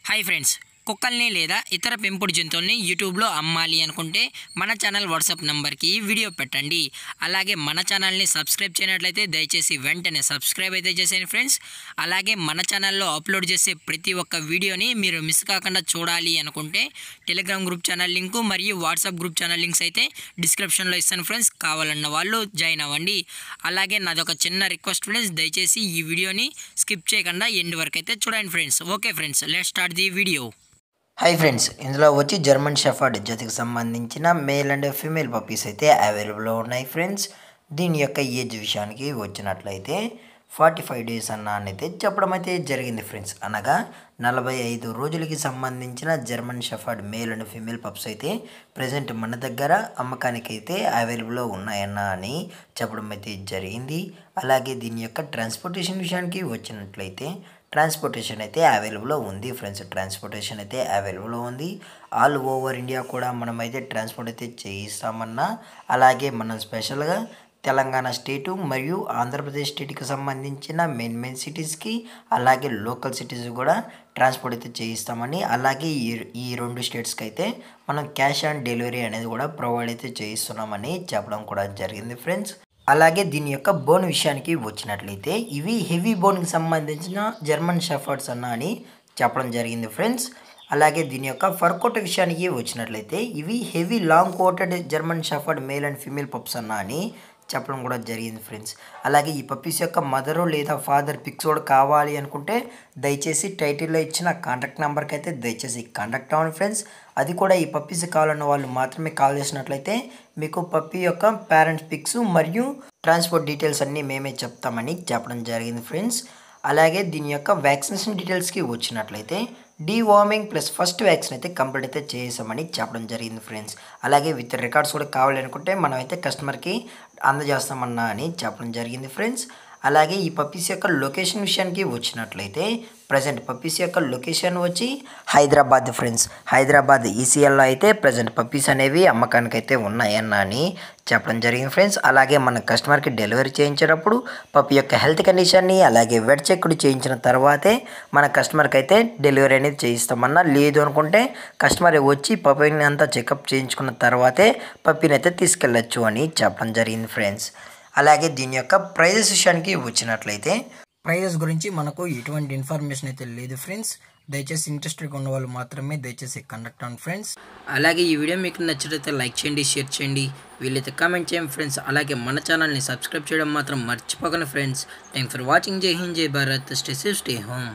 Hi friends, కుక్కల్ని లేదా ఇతర పెంపుడు జంతువుల్ని యూట్యూబ్లో అమ్మాలి అనుకుంటే మన ఛానల్ వాట్సాప్ నెంబర్కి వీడియో పెట్టండి. అలాగే మన ఛానల్ని సబ్స్క్రైబ్ చేయనట్లయితే దయచేసి వెంటనే సబ్స్క్రైబ్ అయితే చేసేయండి ఫ్రెండ్స్. అలాగే మన ఛానల్లో అప్లోడ్ చేసే ప్రతి ఒక్క వీడియోని మీరు మిస్ కాకుండా చూడాలి అనుకుంటే టెలిగ్రామ్ గ్రూప్ ఛానల్ లింకు మరియు వాట్సాప్ గ్రూప్ ఛానల్ లింక్స్ అయితే డిస్క్రిప్షన్లో ఇస్తాను ఫ్రెండ్స్. కావాలన్న వాళ్ళు జాయిన్ అవ్వండి. అలాగే నాదొక చిన్న రిక్వెస్ట్ ఫ్రెండ్స్, దయచేసి ఈ వీడియోని స్కిప్ చేయకుండా ఎండ్ వరకు అయితే చూడండి friends. Okay friends, let's start the video. Hi friends, ఇందులో వచ్చి జర్మన్ షెఫర్డ్ జతకి సంబంధించిన మేల్ అండ్ ఫీమేల్ పప్పీస్ అయితే అవైలబుల్లో ఉన్నాయి ఫ్రెండ్స్. దీని యొక్క ఏజ్ విషయానికి వచ్చినట్లయితే 45 డేస్ అయితే చెప్పడం అయితే జరిగింది ఫ్రెండ్స్. అనగా 45 రోజులకి సంబంధించిన German shepherd male and female pups అయితే ప్రజెంట్ మన దగ్గర అమ్మకానికి అయితే అవైలబుల్లో ఉన్నాయని చెప్పడం అయితే జరిగింది. అలాగే దీని యొక్క ట్రాన్స్పోర్టేషన్ విషయానికి వచ్చినట్లయితే ట్రాన్స్పోర్టేషన్ అయితే అవైలబుల్లో ఉంది ఫ్రెండ్స్. ట్రాన్స్పోర్టేషన్ అయితే అవైలబుల్లో ఉంది. ఆల్ ఓవర్ ఇండియా కూడా మనమైతే ట్రాన్స్పోర్ట్ అయితే చేయిస్తామన్నా, అలాగే మనం స్పెషల్గా తెలంగాణ స్టేటు మరియు ఆంధ్రప్రదేశ్ స్టేట్కి సంబంధించిన మెయిన్ సిటీస్కి, అలాగే లోకల్ సిటీస్ కూడా ట్రాన్స్పోర్ట్ అయితే చేయిస్తామని, అలాగే ఈ రెండు స్టేట్స్కి అయితే మనం క్యాష్ ఆన్ డెలివరీ అనేది కూడా ప్రొవైడ్ అయితే చేయిస్తున్నామని చెప్పడం కూడా జరిగింది ఫ్రెండ్స్. అలాగే దీని యొక్క బోన్ విషయానికి వచ్చినట్లయితే ఇవి హెవీ బోన్కి సంబంధించిన జర్మన్ షెఫర్డ్స్ అని చెప్పడం జరిగింది ఫ్రెండ్స్. అలాగే దీని యొక్క ఫర్ కోట్ విషయానికి వచ్చినట్లయితే ఇవి heavy long coated German shepherd male and female pups అని చెప్పడం కూడా జరిగింది ఫ్రెండ్స్. అలాగే ఈ పప్పీస్ యొక్క మదరు లేదా ఫాదర్ పిక్స్ కూడా కావాలి అనుకుంటే దయచేసి టైటిల్లో ఇచ్చిన కాంటాక్ట్ నెంబర్కి అయితే దయచేసి కాంటాక్ట్ అవ్వండి ఫ్రెండ్స్. అది కూడా ఈ పప్పీస్ కావాలన్న వాళ్ళు మాత్రమే కాల్ చేసినట్లయితే మీకు పప్పీ యొక్క పేరెంట్స్ పిక్స్ మరియు ట్రాన్స్పోర్ట్ డీటెయిల్స్ అన్నీ మేమే చెప్తామని చెప్పడం జరిగింది ఫ్రెండ్స్. అలాగే దీని యొక్క వ్యాక్సినేషన్ డీటెయిల్స్కి వచ్చినట్లయితే డీవార్మింగ్ ప్లస్ ఫస్ట్ వ్యాక్సిన్ అయితే కంప్లీట్ అయితే చేసామని చెప్పడం జరిగింది ఫ్రెండ్స్. అలాగే విత్ రికార్డ్స్ కూడా కావాలనుకుంటే మనమైతే కస్టమర్కి అందజేస్తామన్నా అని చెప్పడం జరిగింది ఫ్రెండ్స్. అలాగే ఈ పప్పీస్ యొక్క లొకేషన్ విషయానికి వచ్చినట్లయితే ప్రజెంట్ పప్పీస్ యొక్క లొకేషన్ వచ్చి హైదరాబాద్ ఫ్రెండ్స్. హైదరాబాద్ ఈసీఎల్లో అయితే ప్రజెంట్ పప్పీస్ అనేవి అమ్మకానికి అయితే ఉన్నాయని చెప్పడం జరిగింది ఫ్రెండ్స్. అలాగే మన కస్టమర్కి డెలివరీ చేయించేటప్పుడు పప్పీ యొక్క హెల్త్ కండిషన్ని అలాగే వెట్ చెక్ చేయించిన తర్వాతే మన కస్టమర్కి అయితే డెలివరీ అనేది చేయిస్తామన్నా. లేదు అనుకుంటే కస్టమర్ వచ్చి పప్పీని అంతా చెకప్ చేయించుకున్న తర్వాతే పప్పీని అయితే తీసుకెళ్ళచ్చు అని చెప్పడం జరిగింది ఫ్రెండ్స్. అలాగే దీని యొక్క ప్రైజెస్ విషయానికి వచ్చినట్లయితే ప్రైజెస్ గురించి మనకు ఎటువంటి ఇన్ఫర్మేషన్ అయితే లేదు ఫ్రెండ్స్. దయచేసి ఇంట్రెస్టెడ్గా ఉన్న వాళ్ళు మాత్రమే దయచేసి కాంటాక్ట్ అవ్వండి ఫ్రెండ్స్. అలాగే ఈ వీడియో మీకు నచ్చినట్లయితే లైక్ చేయండి, షేర్ చేయండి, వీళ్ళైతే కామెంట్ చేయండి ఫ్రెండ్స్. అలాగే మన ఛానల్ని సబ్స్క్రైబ్ చేయడం మాత్రం మర్చిపోకండి ఫ్రెండ్స్. Thanks for watching. జై హింద్, జై Bharat, stay safe, stay home.